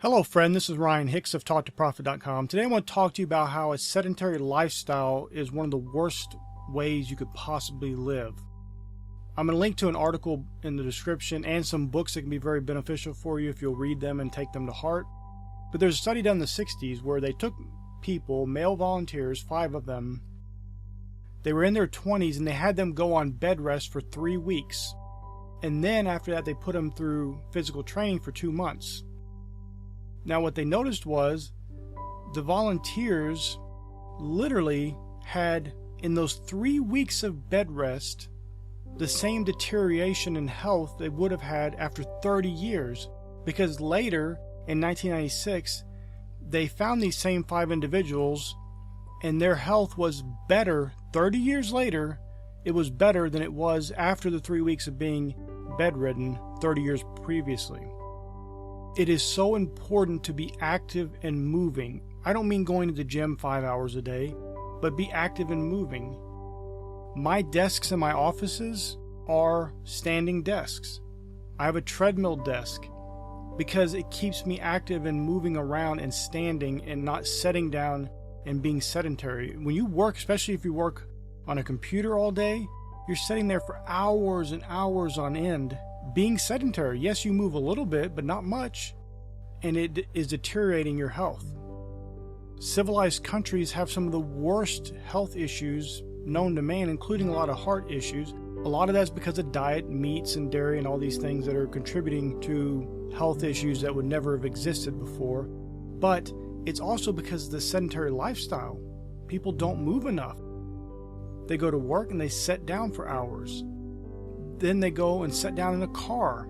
Hello friend, this is Ryan Hicks of TaughtToProfit.com. Today I want to talk to you about how a sedentary lifestyle is one of the worst ways you could possibly live. I'm going to link to an article in the description and some books that can be very beneficial for you if you'll read them and take them to heart. But there's a study done in the 60s where they took people, male volunteers, 5 of them. They were in their 20s and they had them go on bed rest for 3 weeks. And then after that they put them through physical training for 2 months. Now what they noticed was the volunteers literally had, in those 3 weeks of bed rest, the same deterioration in health they would have had after 30 years. Because later, in 1996, they found these same 5 individuals and their health was better 30 years later. It was better than it was after the 3 weeks of being bedridden 30 years previously. It is so important to be active and moving. I don't mean going to the gym 5 hours a day, but be active and moving. My desks in my offices are standing desks. I have a treadmill desk because it keeps me active and moving around and standing and not sitting down and being sedentary. When you work, especially if you work on a computer all day, you're sitting there for hours and hours on end. Being sedentary, yes, you move a little bit, but not much, and it is deteriorating your health. Civilized countries have some of the worst health issues known to man, including a lot of heart issues. A lot of that's because of diet, meats and dairy and all these things that are contributing to health issues that would never have existed before. But it's also because of the sedentary lifestyle. People don't move enough. They go to work and they sit down for hours. Then they go and sit down in a car.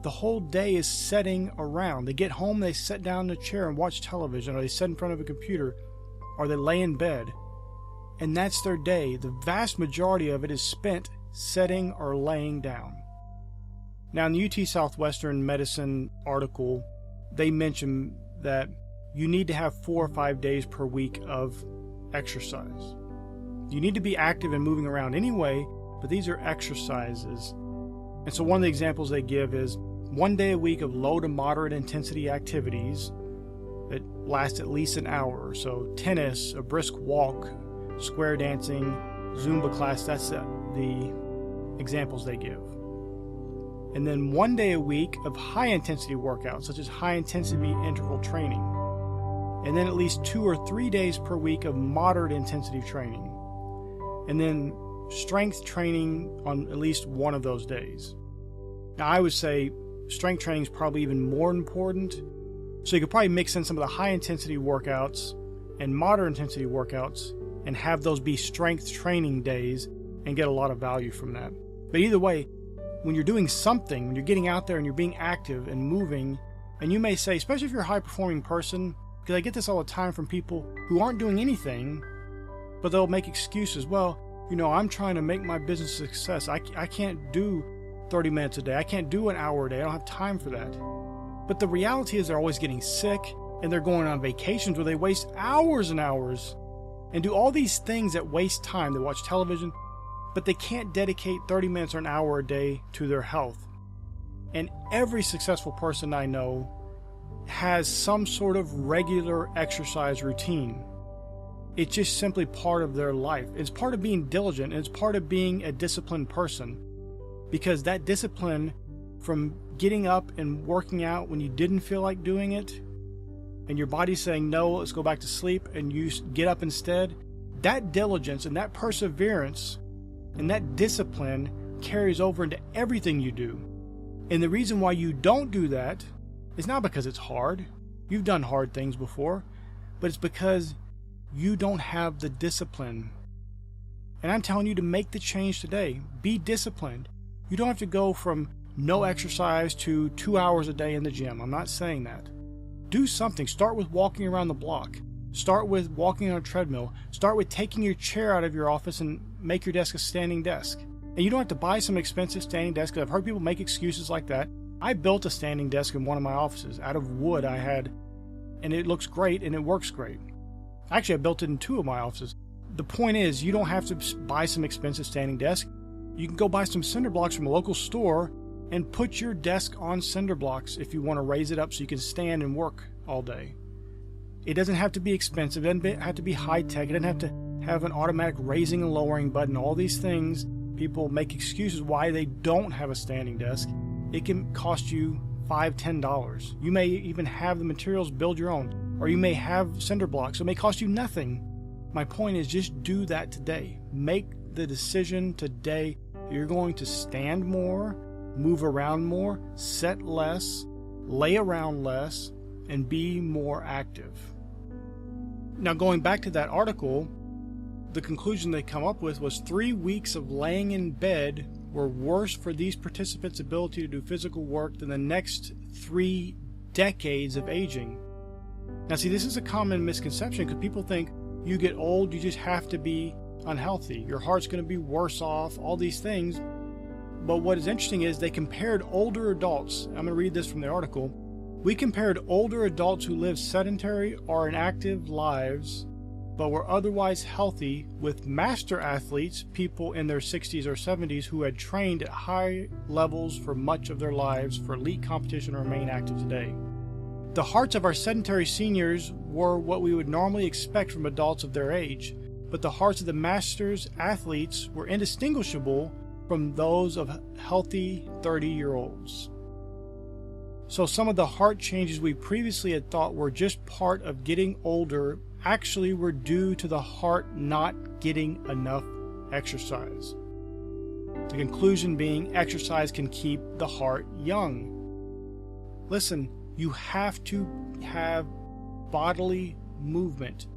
The whole day is sitting around. They get home, they sit down in a chair and watch television, or they sit in front of a computer, or they lay in bed. And that's their day. The vast majority of it is spent sitting or laying down. Now in the UT Southwestern Medicine article, they mention that you need to have 4 or 5 days per week of exercise. You need to be active and moving around anyway, but these are exercises. And so one of the examples they give is 1 day a week of low to moderate intensity activities that last at least an hour. So tennis, a brisk walk, square dancing, Zumba class, that's the examples they give. And then 1 day a week of high intensity workouts, such as high intensity interval training. And then at least 2 or 3 days per week of moderate intensity training. And then strength training on at least one of those days. Now I would say strength training is probably even more important. So you could probably mix in some of the high intensity workouts and moderate intensity workouts and have those be strength training days and get a lot of value from that. But either way, when you're doing something, when you're getting out there and you're being active and moving, and you may say, especially if you're a high performing person, because I get this all the time from people who aren't doing anything, but they'll make excuses. Well, you know, I'm trying to make my business a success. I can't do 30 minutes a day. I can't do an hour a day. I don't have time for that. But the reality is they're always getting sick and they're going on vacations where they waste hours and hours and do all these things that waste time. They watch television, but they can't dedicate 30 minutes or an hour a day to their health. And every successful person I know has some sort of regular exercise routine. It's just simply part of their life. It's part of being diligent, and it's part of being a disciplined person. Because that discipline from getting up and working out when you didn't feel like doing it, and your body's saying, no, let's go back to sleep, and you get up instead, that diligence and that perseverance and that discipline carries over into everything you do. And the reason why you don't do that is not because it's hard. You've done hard things before, but it's because you don't have the discipline. And I'm telling you to make the change today. Be disciplined. You don't have to go from no exercise to 2 hours a day in the gym. I'm not saying that. Do something. Start with walking around the block. Start with walking on a treadmill. Start with taking your chair out of your office and make your desk a standing desk. And you don't have to buy some expensive standing desk, because I've heard people make excuses like that. I built a standing desk in one of my offices out of wood I had, and it looks great and it works great. Actually, I built it in 2 of my offices. The point is, you don't have to buy some expensive standing desk. You can go buy some cinder blocks from a local store And put your desk on cinder blocks if you want to raise it up so you can stand and work all day. It doesn't have to be expensive. It doesn't have to be high-tech. It doesn't have to have an automatic raising and lowering button. All these things, people make excuses why they don't have a standing desk. It can cost you $5, $10. You may even have the materials, build your own. Or you may have cinder blocks. So it may cost you nothing. My point is, just do that today. Make the decision today that you're going to stand more, move around more, sit less, lay around less, and be more active. Now, going back to that article, the conclusion they come up with was 3 weeks of laying in bed were worse for these participants' ability to do physical work than the next 3 decades of aging. Now, see, this is a common misconception because people think you get old, you just have to be unhealthy. Your heart's going to be worse off, all these things. But what is interesting is they compared older adults. I'm going to read this from the article. We compared older adults who lived sedentary or inactive lives but were otherwise healthy with master athletes, people in their 60s or 70s who had trained at high levels for much of their lives for elite competition or remain active today. The hearts of our sedentary seniors were what we would normally expect from adults of their age, but the hearts of the masters athletes were indistinguishable from those of healthy 30-year-olds. So some of the heart changes we previously had thought were just part of getting older actually were due to the heart not getting enough exercise. The conclusion being exercise can keep the heart young. Listen, you have to have bodily movement.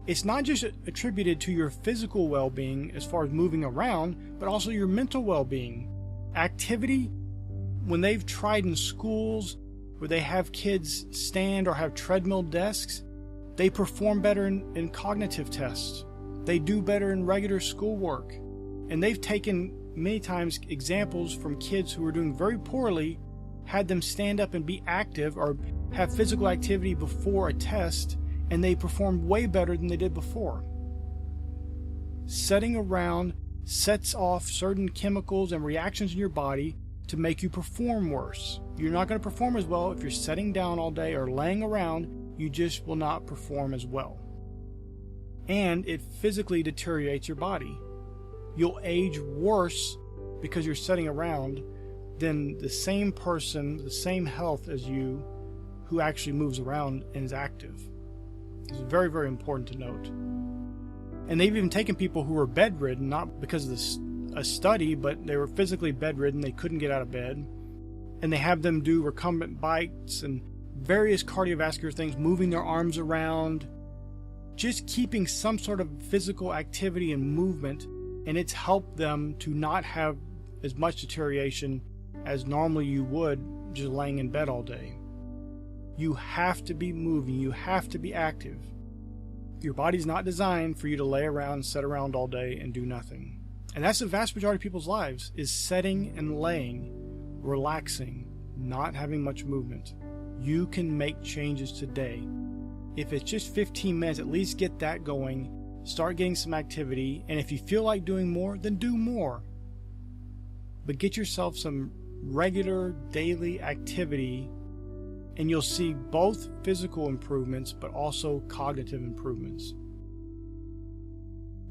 It's not just attributed to your physical well-being as far as moving around, but also your mental well-being. Activity, when they've tried in schools where they have kids stand or have treadmill desks, they perform better in cognitive tests. They do better in regular schoolwork. And they've taken many times examples from kids who were doing very poorly, had them stand up and be active or have physical activity before a test, and they performed way better than they did before. Sitting around sets off certain chemicals and reactions in your body to make you perform worse. You're not going to perform as well if you're sitting down all day or laying around. You just will not perform as well. And it physically deteriorates your body. You'll age worse because you're sitting around than the same person, the same health as you, who actually moves around and is active. It's very, very important to note. And they've even taken people who were bedridden, not because of a study, but they were physically bedridden, they couldn't get out of bed, and they have them do recumbent bikes and various cardiovascular things, moving their arms around, just keeping some sort of physical activity and movement, and it's helped them to not have as much deterioration as normally you would just laying in bed all day. You have to be moving, you have to be active. Your body's not designed for you to lay around, sit around all day and do nothing. And that's the vast majority of people's lives, is sitting and laying, relaxing, not having much movement. You can make changes today. If it's just 15 minutes, at least get that going. Start getting some activity. And if you feel like doing more, then do more. But get yourself some regular daily activity, and you'll see both physical improvements, but also cognitive improvements.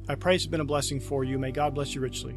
I pray it's been a blessing for you. May God bless you richly.